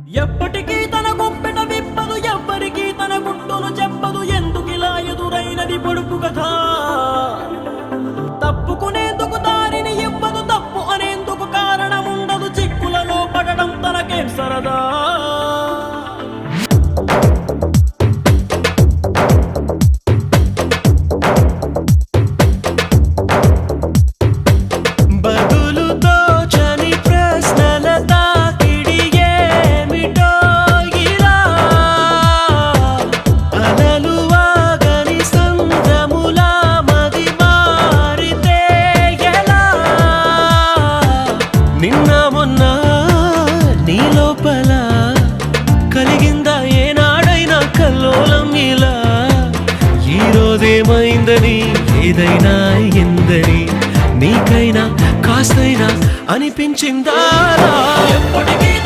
ఎప్పటికీ తన గుప్పెట విప్పదు, ఎవ్వరికీ తన గుట్టును చెప్పదు. ఎందుకిలా ఎదురైనది పొడుపు కథ? తప్పుకునేందుకు దారిని ఇవ్వదు, తప్పు అనేందుకు కారణం ఉండదు. చిక్కులలో పడడం తనకేం సరదా? నిన్న మొన్న నీ లోపల కలిగిందా ఏనాడైనా కల్లోలం ఇలా? ఈ రోజేమైందని ఏదైనా ఎందని నీకైనా కాస్తైనా అనిపించిందా? ఎప్పటికీ